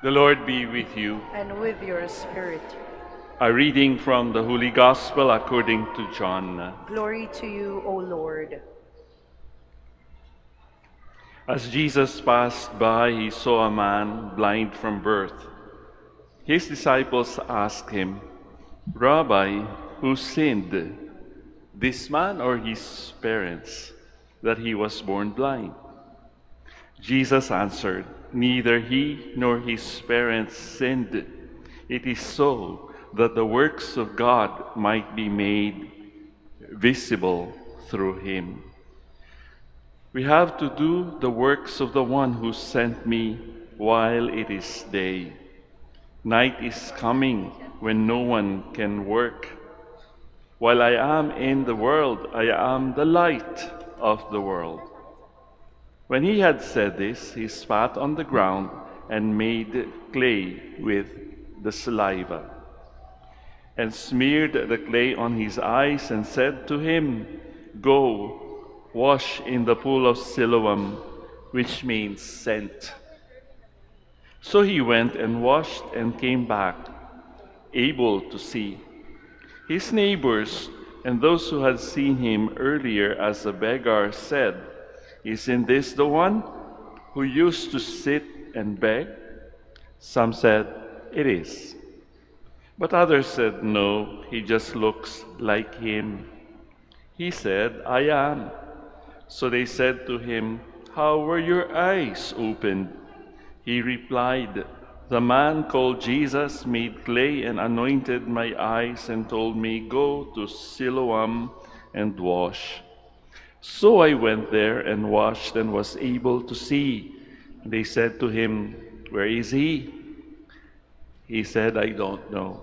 The Lord be with you. And with your spirit. A reading from the Holy Gospel according to John. Glory to you, O Lord. As Jesus passed by, he saw a man blind from birth. His disciples asked him, "Rabbi, who sinned, this man or his parents, that he was born blind?" Jesus answered, "Neither he nor his parents sinned. It is so that the works of God might be made visible through him. We have to do the works of the one who sent me while it is day. Night is coming when no one can work. While I am in the world, I am the light of the world." When he had said this, he spat on the ground and made clay with the saliva, and smeared the clay on his eyes, and said to him, "Go, wash in the pool of Siloam," which means sent. So he went and washed and came back, able to see. His neighbors and those who had seen him earlier as a beggar said, "Isn't this the one who used to sit and beg?" Some said, "It is." But others said, "No, he just looks like him." He said, "I am." So they said to him, "How were your eyes opened?" He replied, "The man called Jesus made clay and anointed my eyes and told me, 'Go to Siloam and wash.' So I went there and washed and was able to see." They said to him, "Where is he?" He said, "I don't know."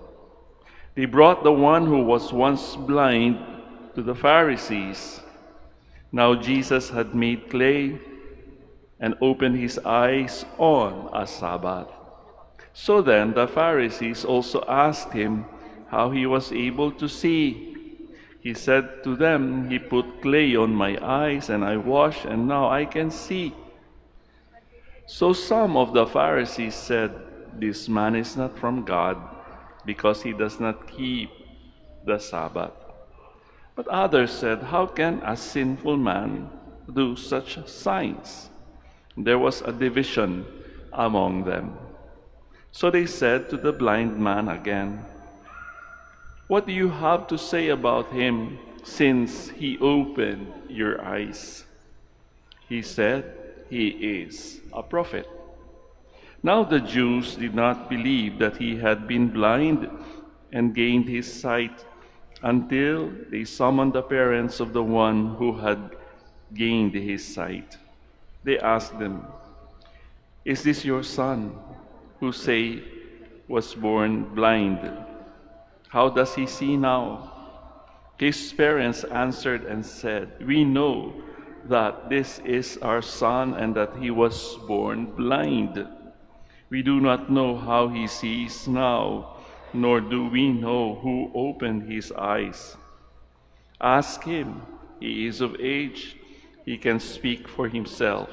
They brought the one who was once blind to the Pharisees. Now Jesus had made clay and opened his eyes on a Sabbath. So then the Pharisees also asked him how he was able to see. He said to them, "He put clay on my eyes, and I washed, and now I can see." So some of the Pharisees said, "This man is not from God, because he does not keep the Sabbath." But others said, "How can a sinful man do such signs?" There was a division among them. So they said to the blind man again, "What do you have to say about him, since he opened your eyes?" He said, "He is a prophet." Now the Jews did not believe that he had been blind and gained his sight until they summoned the parents of the one who had gained his sight. They asked them, "Is this your son, who say was born blind? How does he see now?" His parents answered and said, "We know that this is our son and that he was born blind. We do not know how he sees now, nor do we know who opened his eyes. Ask him. He is of age. He can speak for himself."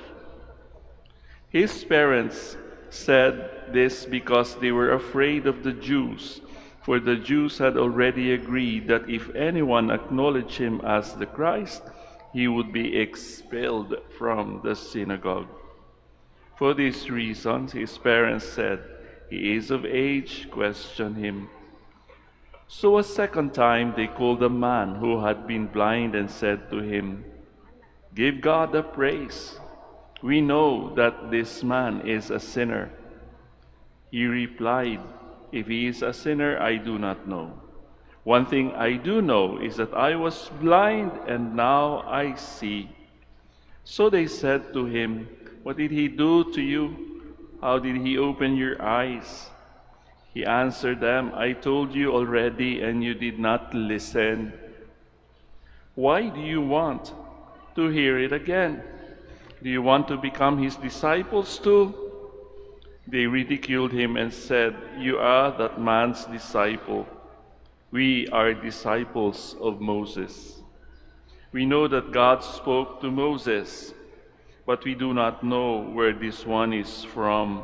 His parents said this because they were afraid of the Jews, for the Jews had already agreed that if anyone acknowledged him as the Christ, he would be expelled from the synagogue. For these reasons, his parents said, "He is of age, question him." So a second time they called the man who had been blind and said to him, "Give God the praise. We know that this man is a sinner." He replied, "If he is a sinner, I do not know. One thing I do know is that I was blind and now I see." So they said to him, "What did he do to you? How did he open your eyes?" He answered them, "I told you already, and you did not listen. Why do you want to hear it again? Do you want to become his disciples too?" They ridiculed him and said, "You are that man's disciple. We are disciples of Moses. We know that God spoke to Moses, but we do not know where this one is from."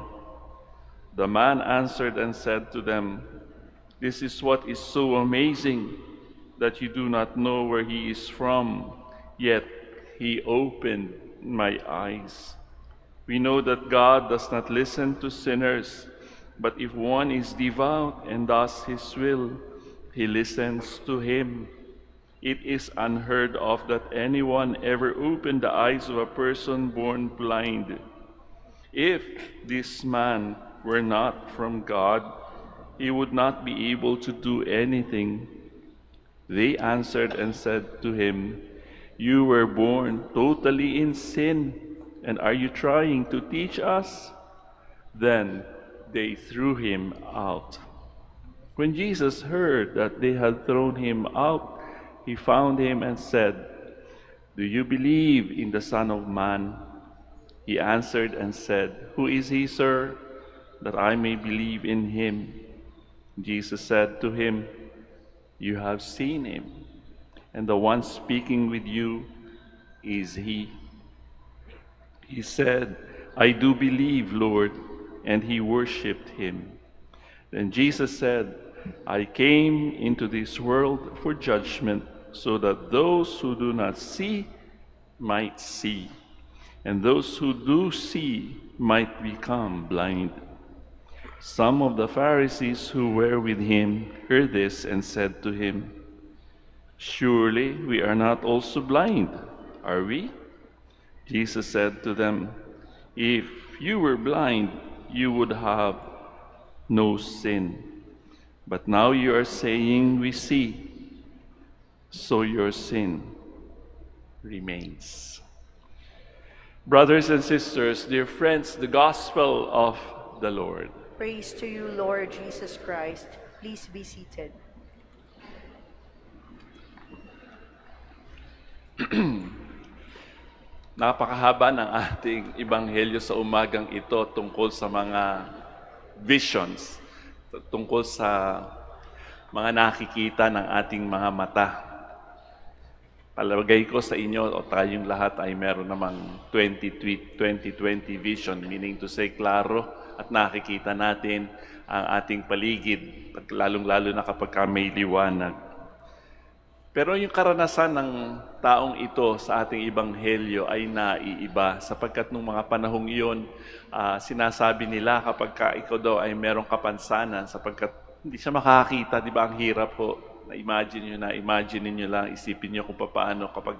The man answered and said to them, "This is what is so amazing, that you do not know where he is from, yet he opened my eyes. We know that God does not listen to sinners, but if one is devout and does his will, he listens to him. It is unheard of that anyone ever opened the eyes of a person born blind. If this man were not from God, he would not be able to do anything." They answered and said to him, "You were born totally in sin, and are you trying to teach us?" Then they threw him out. When Jesus heard that they had thrown him out, he found him and said, "Do you believe in the Son of Man?" He answered and said, "Who is he, sir, that I may believe in him?" Jesus said to him, "You have seen him, and the one speaking with you is he." He said, "I do believe, Lord," and he worshipped him. Then Jesus said, "I came into this world for judgment, so that those who do not see might see, and those who do see might become blind." Some of the Pharisees who were with him heard this and said to him, "Surely we are not also blind, are we?" Jesus said to them, "If you were blind, you would have no sin. But now you are saying, 'We see,' so your sin remains." Brothers and sisters, dear friends, the gospel of the Lord. Praise to you, Lord Jesus Christ. Please be seated. Napakahaba ng ating ebanghelyo sa umagang ito tungkol sa mga visions, tungkol sa mga nakikita ng ating mga mata. Palagay ko sa inyo o tayong lahat ay meron namang 2020 vision, meaning to say, klaro at nakikita natin ang ating paligid, lalong-lalo na kapag may liwanag. Pero yung karanasan ng taong ito sa ating ebanghelyo ay naiiba, sapagkat nung mga panahong iyon, sinasabi nila kapag ikaw daw ay merong kapansanan, sapagkat hindi siya makakita, di ba? Ang hirap ho. Imagine niyo lang, isipin niyo kung paano kapag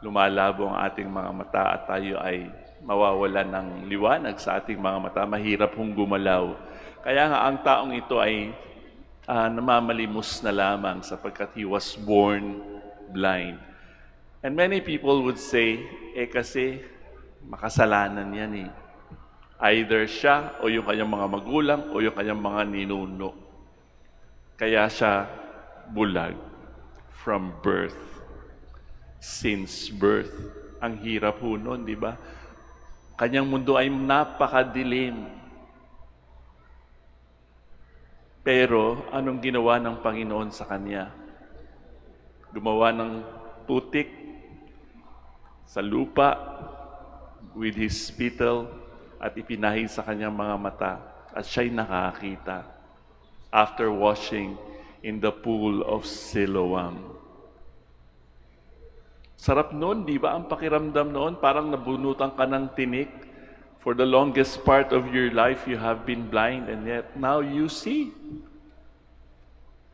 lumalabo ang ating mga mata at tayo ay mawawalan ng liwanag sa ating mga mata, mahirap hong gumalaw. Kaya nga ang taong ito ay namamalimos na lamang sapagkat he was born blind. And many people would say, kasi makasalanan yan eh. Either siya o yung kanyang mga magulang o yung kanyang mga ninuno. Kaya siya bulag from birth. Since birth. Ang hirap ho nun, di ba? Kanyang mundo ay napakadilim. Pero anong ginawa ng Panginoon sa kanya? Gumawa ng putik sa lupa with his spittle at ipinahid sa kanyang mga mata at siya'y nakakita after washing in the pool of Siloam. Sarap noon, di ba? Ang pakiramdam noon, parang nabunutan ka ng tinik. For the longest part of your life, you have been blind, and yet now you see.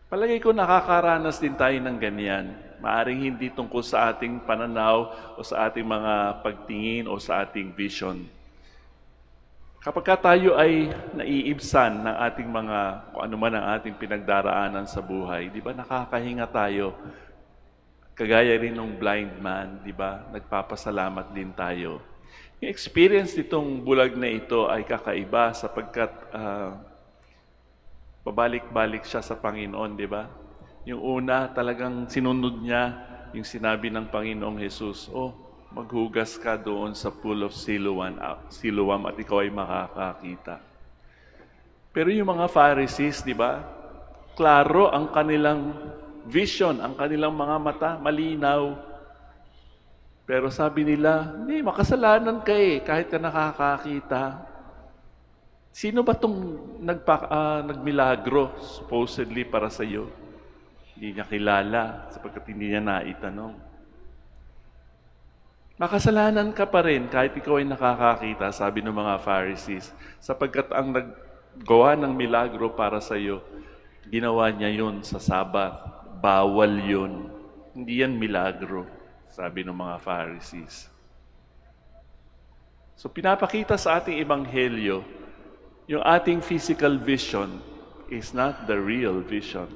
Palagay ko nakakaranas din tayo ng ganyan. Maaring hindi tungkol sa ating pananaw o sa ating mga pagtingin o sa ating vision. Kapag tayo ay naiibsan ng ating mga, kung ano man ang ating pinagdaraanan sa buhay, di ba nakakahinga tayo? Kagaya rin ng blind man, di ba? Nagpapasalamat din tayo. Yung experience nitong bulag na ito ay kakaiba sapagkat pabalik-balik siya sa Panginoon, di ba? Yung una, talagang sinunod niya yung sinabi ng Panginoong Jesus, maghugas ka doon sa pool of Siloam at ikaw ay makakakita. Pero yung mga Pharisees, di ba? Klaro ang kanilang vision, ang kanilang mga mata, malinaw. Pero sabi nila, hindi, makasalanan ka kahit ka nakakakita. Sino ba itong nagmilagro supposedly para sa iyo? Hindi niya kilala sapagkat hindi niya naitanong. Makasalanan ka pa rin kahit ikaw ay nakakakita, sabi ng mga Pharisees, sapagkat ang naggawa ng milagro para sa iyo, ginawa niya yun sa Sabat. Bawal yun. Hindi yan milagro, sabi ng mga Pharisees. So pinapakita sa ating ebanghelyo, yung ating physical vision is not the real vision.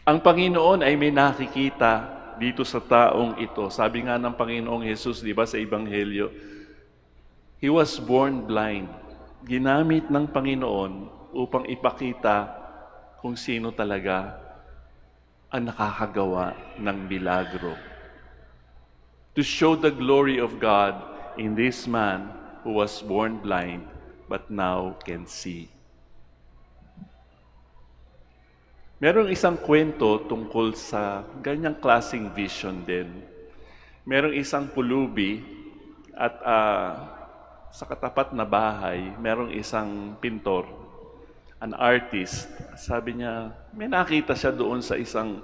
Ang Panginoon ay may nakikita dito sa taong ito. Sabi nga ng Panginoong Jesus, di ba, sa Ebanghelyo, He was born blind. Ginamit ng Panginoon upang ipakita kung sino talaga ang nakakagawa ng milagro. To show the glory of God in this man who was born blind but now can see. Merong isang kwento tungkol sa ganyang klaseng vision din. Merong isang pulubi at sa katapat na bahay, merong isang pintor, an artist. Sabi niya, may nakita siya doon sa isang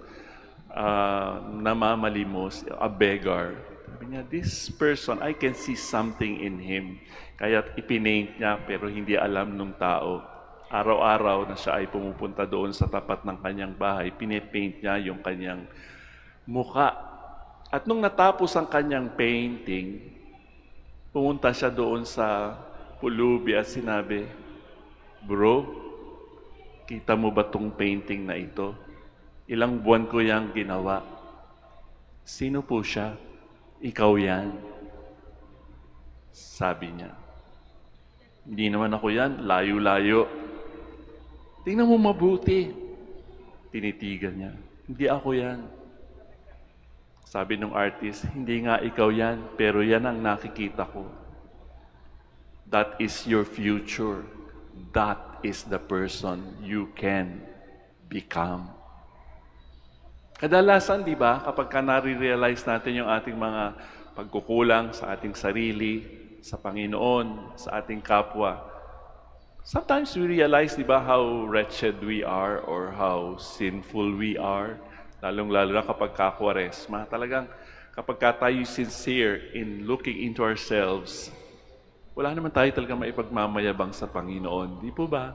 namamalimos, a beggar. Sabi niya, this person, I can see something in him. Kaya ipinaint niya pero hindi alam nung tao. Araw-araw na siya ay pumupunta doon sa tapat ng kanyang bahay, pinipaint niya yung kanyang muka. At nung natapos ang kanyang painting, pumunta siya doon sa pulubi at sinabi, "Bro, kita mo ba tong painting na ito? Ilang buwan ko yang ginawa." "Sino po siya?" "Ikaw yan." Sabi niya. "Hindi naman ako yan, layo-layo." "Tingnan mo mabuti." Tinitigan niya. "Hindi ako yan." Sabi ng artist, "Hindi nga ikaw yan, pero yan ang nakikita ko. That is your future. That is the person you can become." Kadalasan, di ba, kapag nare-realize natin yung ating mga pagkukulang sa ating sarili, sa Panginoon, sa ating kapwa, sometimes we realize, di ba, how wretched we are or how sinful we are. Lalong-lalo na kapag kakwaresma. Talagang kapag tayo sincere in looking into ourselves, wala naman tayo talagang maipagmamayabang sa Panginoon. Di po ba?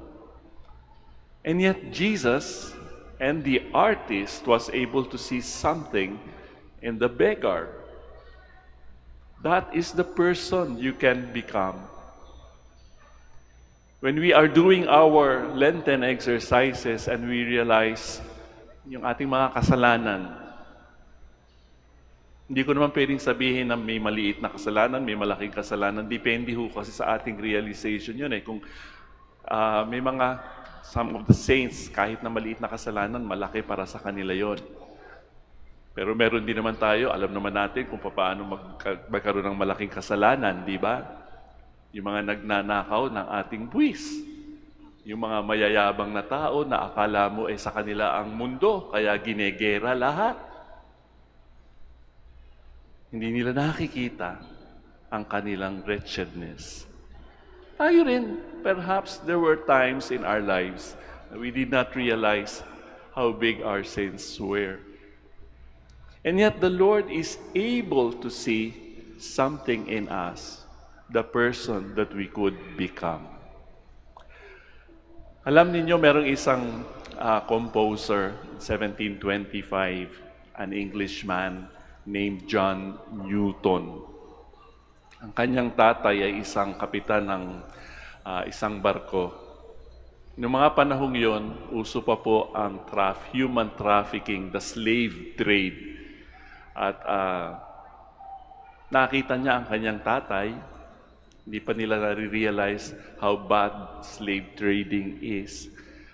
And yet, Jesus and the artist was able to see something in the beggar. That is the person you can become. When we are doing our Lenten exercises and we realize yung ating mga kasalanan, hindi ko naman pwedeng sabihin na may maliit na kasalanan, may malaking kasalanan. Depende ho kasi sa ating realization yun eh. Kung may some of the saints, kahit na maliit na kasalanan, malaki para sa kanila yon. Pero meron din naman tayo, alam naman natin kung paano magkaroon ng malaking kasalanan, di ba? Yung mga nagnanakaw ng ating buwis. Yung mga mayayabang na tao na akala mo ay sa kanila ang mundo, kaya ginegera lahat. Hindi nila nakikita ang kanilang wretchedness. Tayo rin, perhaps there were times in our lives that we did not realize how big our sins were. And yet the Lord is able to see something in us, the person that we could become. Alam ninyo, merong isang composer, 1725, an Englishman named John Newton. Ang kanyang tatay ay isang kapitan ng isang barko. Noong mga panahong yon, uso pa po ang human trafficking, the slave trade. At nakita niya ang kanyang tatay. Hindi pa nila nare-realize how bad slave trading is.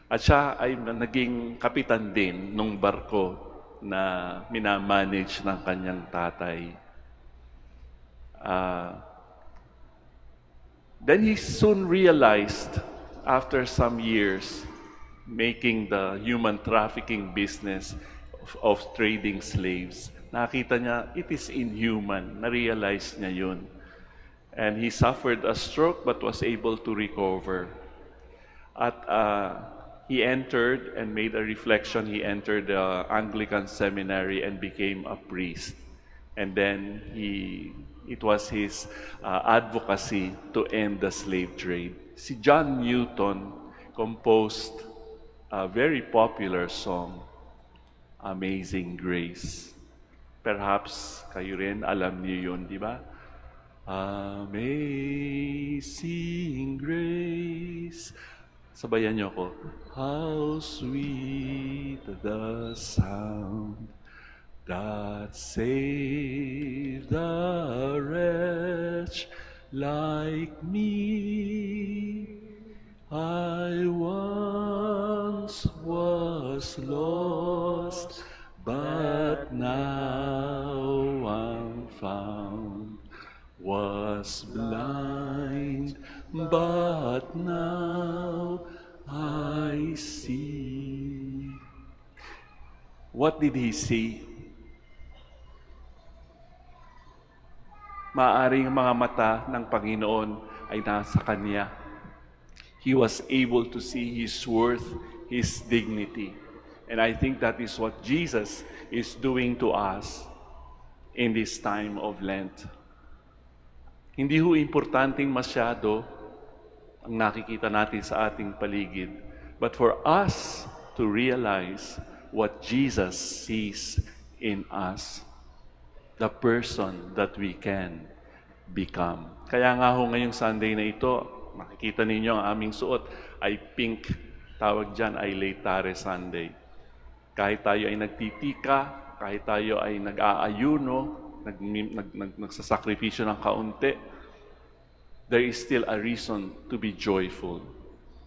At siya ay naging kapitan din ng barko na minamanage ng kanyang tatay. Then he soon realized, after some years, making the human trafficking business of trading slaves, nakita niya, it is inhuman. Na-realize niya yun. And he suffered a stroke but was able to recover. At he entered and made a reflection. He entered the Anglican seminary and became a priest. And then it was his advocacy to end the slave trade. Si John Newton composed a very popular song, Amazing Grace. Perhaps kayo rin alam niyo yun, di ba? Amazing Grace. Sabayan niyo ako. How sweet the sound that saved a wretch like me. I once was lost, but now I'm found. Was blind, but now I see. What did he see? Maaring mga mata ng Panginoon ay nasa Kanya. He was able to see His worth, His dignity. And I think that is what Jesus is doing to us in this time of Lent. Hindi ho importanteng masyado ang nakikita natin sa ating paligid, but for us to realize what Jesus sees in us, the person that we can become. Kaya nga ho ngayong Sunday na ito, makikita ninyo ang aming suot ay pink. Tawag dyan ay Laetare Sunday. Kahit tayo ay nagtitika, kahit tayo ay nag-aayuno, nagsasakripisyo ng kaunti, there is still a reason to be joyful.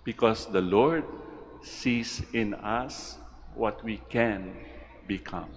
Because the Lord sees in us what we can become.